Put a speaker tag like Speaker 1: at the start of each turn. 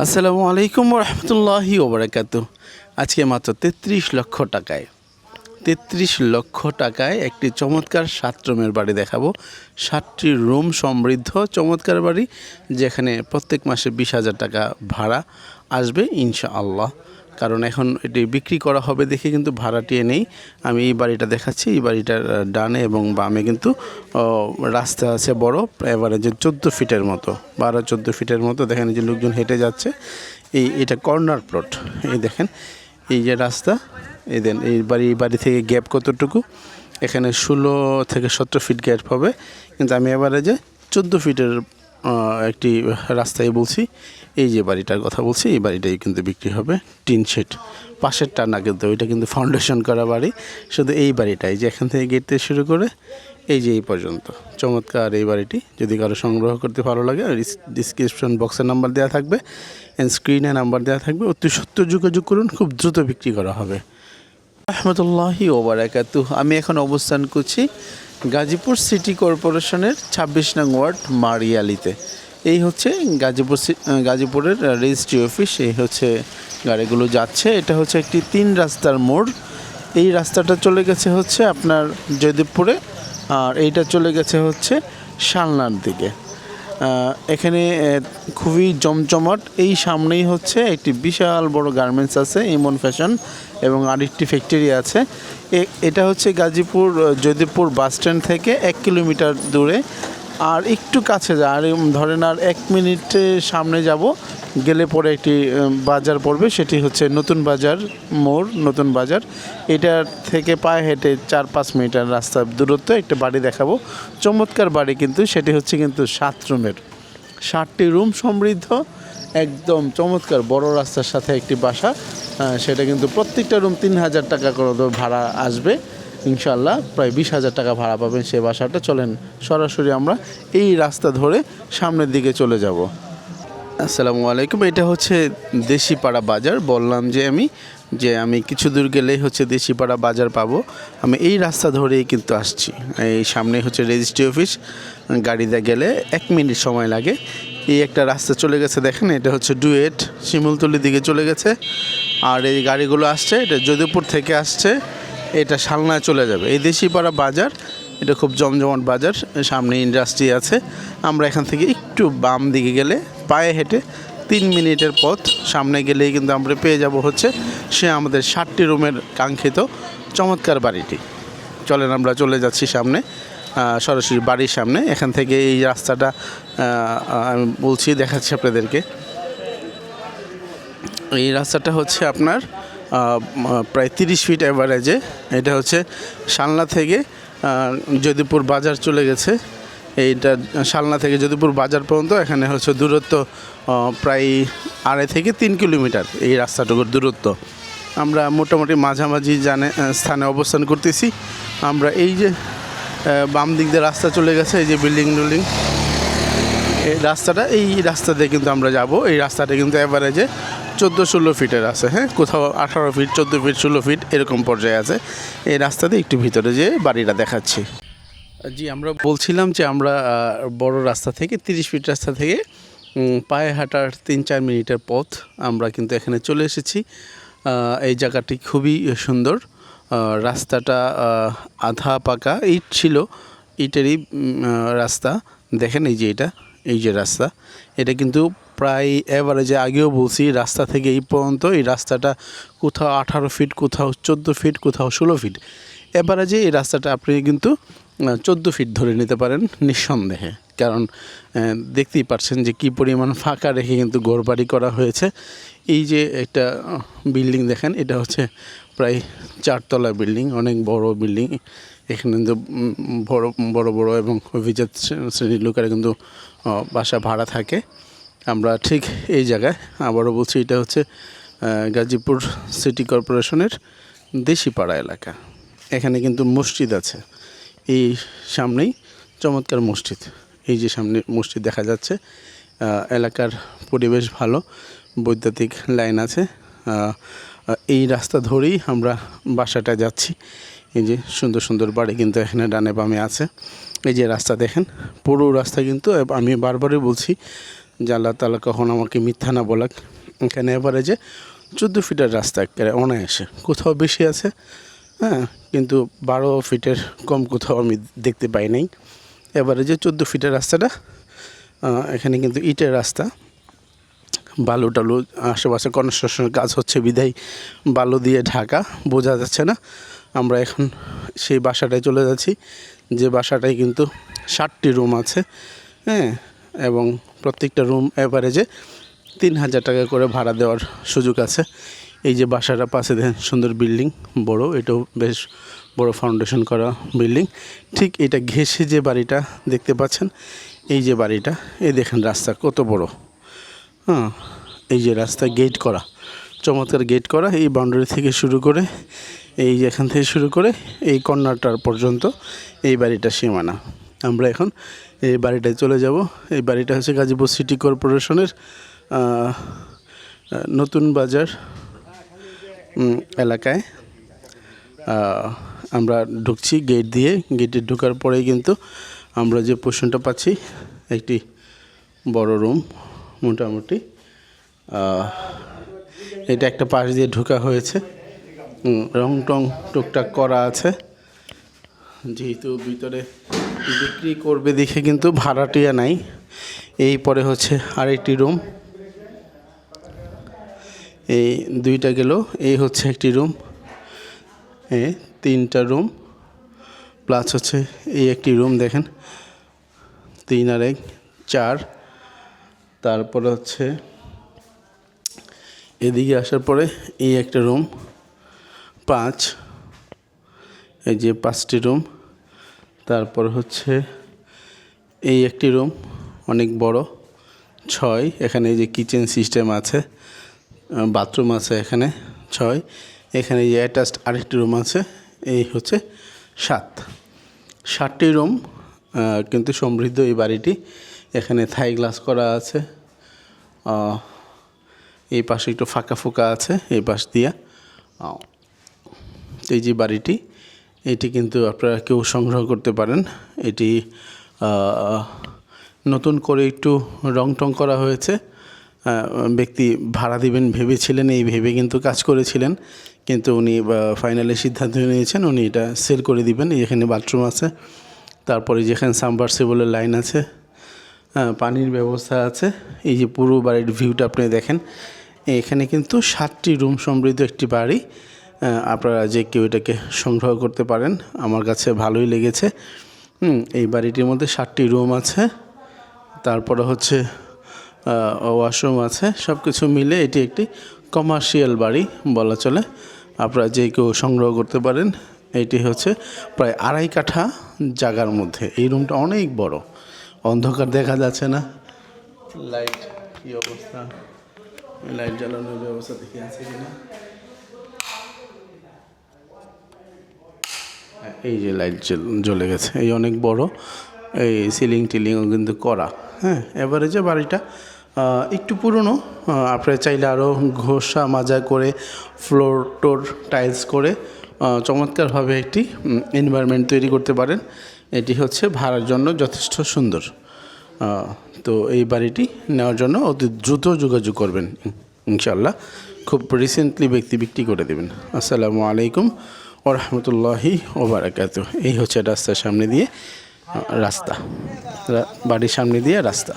Speaker 1: আসসালামু আলাইকুম রহমতুল্লাহি ওবরাকাতু। আজকে মাত্র ৩৩ লক্ষ টাকায় ৩৩ লক্ষ টাকায় একটি চমৎকার ৭ রুমের বাড়ি দেখাবো। ৭টি রুম সমৃদ্ধ চমৎকার বাড়ি, যেখানে প্রত্যেক মাসে ২০,০০০ টাকা ভাড়া আসবে ইনশাআল্লাহ। কারণ এখন এটি বিক্রি করা হবে দেখে কিন্তু ভাড়াটিয়ে নেই। আমি এই বাড়িটা দেখাচ্ছি। এই বাড়িটার ডানে এবং বামে কিন্তু রাস্তা আছে বড়, এভারেজে ১৪ ফিটের মতো, ১২-১৪ ফিটের মতো। দেখেন যে লোকজন হেঁটে যাচ্ছে। এটা কর্নার প্লট। এই দেখেন এই যে রাস্তা, এই দেন এই বাড়ি থেকে গ্যাপ কতটুকু, এখানে ১৬ থেকে ১৭ ফিট গ্যাপ হবে, কিন্তু আমি এভারেজে ১৪ ফিটের একটি রাস্তায় বলছি। এই যে বাড়িটার কথা বলছি, এই বাড়িটাই কিন্তু বিক্রি হবে। টিন শেড, পাশেরটা না, কিন্তু ওইটা কিন্তু ফাউন্ডেশন করা বাড়ি। শুধু এই বাড়িটাই যে এখান থেকে গেট থেকে শুরু করে এই যে এই পর্যন্ত চমৎকার এই বাড়িটি। যদি কারো সংগ্রহ করতে ভালো লাগে, ডিসক্রিপশন বক্সের নাম্বার দেওয়া থাকবে, স্ক্রিনে নাম্বার দেওয়া থাকবে। অতি সত্তর যোগাযোগ করুন, খুব দ্রুত বিক্রি করা হবে। রহমতুল্লাহি ওবারাকাতু। আমি এখন অবস্থান করছি গাজীপুর সিটি কর্পোরেশনের ২৬ নং ওয়ার্ড মারিয়ালিতে। এই হচ্ছে গাজীপুরের রেজিস্ট্রি অফিস। এই হচ্ছে গাড়িগুলো যাচ্ছে। এটা হচ্ছে একটি ৩ রাস্তার মোড়। এই রাস্তাটা চলে গেছে হচ্ছে আপনার জয়দেবপুরে, আর এইটা চলে গেছে হচ্ছে শালনার দিকে। এখানে খুবই জমজমাট। এই সামনেই হচ্ছে একটি বিশাল বড় গার্মেন্টস আছে, ইমন ফ্যাশন, এবং আরেকটি ফ্যাক্টরি আছে। এটা হচ্ছে গাজীপুর জয়দেবপুর বাস স্ট্যান্ড থেকে ১ কিলোমিটার দূরে। আর একটু কাছে আর ধরেন আর ১ মিনিটের সামনে যাব, গেলে পরে একটি বাজার পড়বে, সেটি হচ্ছে নতুন বাজার মোড়, নতুন বাজার। এটার থেকে পায়ে হেঁটে ৪-৫ মিনিটের রাস্তার দূরত্ব একটা বাড়ি দেখাবো। চমৎকার বাড়ি, কিন্তু সেটি হচ্ছে কিন্তু ৭ রুমের, ৭টি রুম সমৃদ্ধ, একদম চমৎকার বড় রাস্তার সাথে একটি বাসা। সেটা কিন্তু প্রত্যেকটা রুম ৩,০০০ টাকা করে ভাড়া আসবে ইনশাল্লাহ। প্রায় ২০,০০০ টাকা ভাড়া পাবেন সেই বাসাটা। চলেন সরাসরি আমরা এই রাস্তা ধরে সামনের দিকে চলে যাব। আসসালামু আলাইকুম। এটা হচ্ছে দেশিপাড়া বাজার। বললাম যে আমি কিছু দূর গেলেই হচ্ছে দেশিপাড়া বাজার পাবো। আমি এই রাস্তা ধরেই কিন্তু আসছি। এই সামনে হচ্ছে রেজিস্ট্রি অফিস। গাড়িতে গেলে ১ মিনিট সময় লাগে। এই একটা রাস্তা চলে গেছে, দেখেন এটা হচ্ছে ডুয়েট, শিমুলতলির দিকে চলে গেছে। আর এই গাড়িগুলো আসছে, এটা যদুপুর থেকে আসছে, এটা শালনায় চলে যাবে। এই দেশিপাড়া বাজার, এটা খুব জমজমাট বাজার। সামনে ইন্ডাস্ট্রি আছে। আমরা এখান থেকে একটু বাম দিকে গেলে পায়ে হেঁটে ৩ মিনিটের পথ সামনে গেলেই কিন্তু আমরা পেয়ে যাব হচ্ছে সে আমাদের ৭টি রুমের কাঙ্ক্ষিত চমৎকার বাড়িটি। চলেন আমরা চলে যাচ্ছি সামনে, সরাসরি বাড়ির সামনে। এখান থেকে এই রাস্তাটা আমি বলছি, দেখাচ্ছি আপনাদেরকে। এই রাস্তাটা হচ্ছে আপনার প্রায় ৩০ ফিট অ্যাভারেজে। এটা হচ্ছে শালনা থেকে যদুপুর বাজার চলে গেছে। এইটা শালনা থেকে যদুপুর বাজার পর্যন্ত এখানে হচ্ছে দূরত্ব প্রায় ২.৫ থেকে ৩ কিলোমিটার। এই রাস্তাটুকুর দূরত্ব। আমরা মোটামুটি মাঝামাঝি স্থানে অবস্থান করতেছি। আমরা এই যে বাম দিক দিয়ে রাস্তা চলে গেছে, এই যে বিল্ডিং এই রাস্তা দিয়ে কিন্তু আমরা যাব। এই রাস্তাটা কিন্তু অ্যাভারেজে ১৪-১৬ ফিটের আছে। হ্যাঁ, কোথাও ১৮ ফিট, ১৪ ফিট, ১৬ ফিট এরকম পর্যায়ে আছে। এই রাস্তাতে একটু ভিতরে যে বাড়িটা দেখাচ্ছি। জি, আমরা বলছিলাম যে আমরা বড় রাস্তা থেকে ৩০ ফিট রাস্তা থেকে পায়ে হাঁটার ৩-৪ মিনিটের পথ আমরা কিন্তু এখানে চলে এসেছি। এই জায়গাটি খুবই সুন্দর। রাস্তাটা আধা পাকা, ইট ছিল, ইটেরই রাস্তা। দেখেন এই যে রাস্তা, এটা কিন্তু প্রায় এভারেজে, আগেও বলছি, রাস্তা থেকে এই পর্যন্ত এই রাস্তাটা কোথাও ১৮ ফিট, কোথাও ১৪ ফিট, কোথাও ১৬ ফিট। এভারেজে এই রাস্তাটা আপনি কিন্তু ১৪ ফিট ধরে নিতে পারেন নিঃসন্দেহে। কারণ দেখতেই পাচ্ছেন যে কী পরিমাণ ফাঁকা রেখে কিন্তু ঘরবাড়ি করা হয়েছে। এই যে একটা বিল্ডিং দেখেন, এটা হচ্ছে প্রায় ৪ তলা বিল্ডিং, অনেক বড় বিল্ডিং। এখানে কিন্তু বড় এবং অভিজাত শ্রেণীর লোকেরা কিন্তু বাসা ভাড়া থাকে। আমরা ঠিক এই জায়গায়, আবারও বলছি, এটা হচ্ছে গাজীপুর সিটি কর্পোরেশনের দেশিপাড়া এলাকা। এখানে কিন্তু মসজিদ আছে। এই সামনেই চমৎকার মসজিদ। এই যে সামনে মসজিদ দেখা যাচ্ছে। এলাকার পরিবেশ ভালো, বৈদ্যুতিক লাইন আছে। এই রাস্তা ধরেই আমরা বাসাটা যাচ্ছি। এই যে সুন্দর সুন্দর বাড়ি কিন্তু এখানে ডানে বামে আছে। এই যে রাস্তা দেখেন, পুরো রাস্তা কিন্তু, আমি বারবারই বলছি যে আল্লাহ তাআলা কখন আমাকে মিথ্যা না বলাক। এখানে এভারেজে 14 ফিটের রাস্তা একেবারে অনায়াসে, কোথাও বেশি আছে হ্যাঁ, কিন্তু 12 ফিটের কম কোথাও আমি দেখতে পাই নাই। এভারেজে 14 ফিটের রাস্তাটা। এখানে কিন্তু ইটের রাস্তা, বালু টালু আশেপাশে কনস্ট্রাকশনের কাজ হচ্ছে বিধায় বালু দিয়ে ঢাকা, বোঝা যাচ্ছে না। আমরা এখন সেই বাসাটায় চলে যাচ্ছি, যে বাসাটায় কিন্তু 7টি রুম আছে হ্যাঁ, এবং প্রত্যেকটা রুম এভারেজে 3000 টাকা করে ভাড়া দেওয়ার সুযোগ আছে। এই যে বাসাটা পাশে দেখেন সুন্দর বিল্ডিং, বড়, এটাও বেশ বড় ফাউন্ডেশন করা বিল্ডিং। ঠিক এটা ঘেঁষে যে বাড়িটা দেখতে পাচ্ছেন, এই যে বাড়িটা, এই দেখেন রাস্তা কত বড় হ্যাঁ, এই যে রাস্তা গেট করা, চমৎকার গেট করা। এই বাউন্ডারি থেকে শুরু করে এই যে এখান থেকে শুরু করে এই কর্নারটার পর্যন্ত এই বাড়িটা সীমানা। আমরা এখন এই বাড়িটায় চলে যাব। এই বাড়িটা হচ্ছে গাজীপুর সিটি কর্পোরেশনের নতুন বাজার এলাকায়। আমরা ঢুকছি গেট দিয়ে, গেটে ঢোকার পরেই কিন্তু আমরা যে পোর্শনটা পাচ্ছি একটি বড় রুম মোটামুটি। এটা একটা পাশ দিয়ে ঢোকা হয়েছে, রং টং টুকটাক করা আছে, যেহেতু ভিতরে বিক্রি করবে দেখে কিন্তু ভাড়াটিয়া নাই। এই পরে হচ্ছে আরেকটি রুম, এই দুইটা গেল, এই হচ্ছে একটি রুম, এই 3টা রুম প্লাস হচ্ছে এই একটি রুম দেখেন, 3 আর 1 4। তারপরে হচ্ছে এদিকে আসার পরে এই একটা রুম 5, এই যে 5টি রুম। তারপর হচ্ছে এই একটি রুম অনেক বড় 6। এখানে এই যে কিচেন সিস্টেম আছে, বাথরুম আছে এখানে 6। এখানে যে অ্যাটাচড আরেকটি রুম আছে, এই হচ্ছে 7টি রুম কিন্তু সমৃদ্ধ এই বাড়িটি। এখানে থাই গ্লাস করা আছে, এই পাশে একটু ফাঁকা ফোঁকা আছে এই পাশ দিয়া। এই যে বাড়িটি, এটি কিন্তু আপনারা কেউ সংগ্রহ করতে পারেন। এটি নতুন করে একটু রং টং করা হয়েছে। ব্যক্তি ভাড়া দিবেন ভেবেছিলেন, এই ভেবে কিন্তু কাজ করেছিলেন, কিন্তু উনি ফাইনালি সিদ্ধান্ত নিয়েছেন উনি এটা সেল করে দিবেন। এখানে বাথরুম আছে, তারপরে যেখানে সাবমার্সিবলের লাইন আছে, পানির ব্যবস্থা আছে। এই যে পুরো বাড়ির ভিউটা আপনি দেখেন। এখানে কিন্তু 7টি রুম সমৃদ্ধ একটি বাড়ি। আপনারা যে কেউ এটাকে সংগ্রহ করতে পারেন, আমার কাছে ভালোই লেগেছে। এই বাড়িটির মধ্যে 7টি রুম আছে, তারপরে হচ্ছে ওয়াশরুম আছে, সব কিছু মিলে এটি একটি কমার্শিয়াল বাড়ি বলা চলে। আপনারা যে কেউ সংগ্রহ করতে পারেন। এটি হচ্ছে প্রায় 2.5 কাঠা জায়গার মধ্যে। এই রুমটা অনেক বড়, অন্ধকার দেখা যাচ্ছে না। লাইট কী অবস্থা, লাইট জ্বালানোর ব্যবস্থা দেখে আছে কিনা। এই যে লাইট জ্বলে গেছে, এই অনেক বড়, এই সিলিং টিলিংও কিন্তু করা হ্যাঁ। এভারেজে বাড়িটা একটু পুরনো, আপনারা চাইলে আরও ঘষা মাজা করে ফ্লোর টোর টাইলস করে চমৎকারভাবে একটি এনভায়রনমেন্ট তৈরি করতে পারেন। এটি হচ্ছে ভাড়ার জন্য যথেষ্ট সুন্দর। তো এই বাড়িটি নেওয়ার জন্য অতি দ্রুত যোগাযোগ করবেন, ইনশাল্লাহ খুব রিসেন্টলি ব্যক্তি বিক্রি করে দেবেন। আসসালামু আলাইকুম ওয়া রাহমাতুল্লাহি ওয়া বারাকাতুহু। এই হচ্ছে রাস্তার সামনে দিয়ে রাস্তা, বাড়ির সামনে দিয়ে রাস্তা।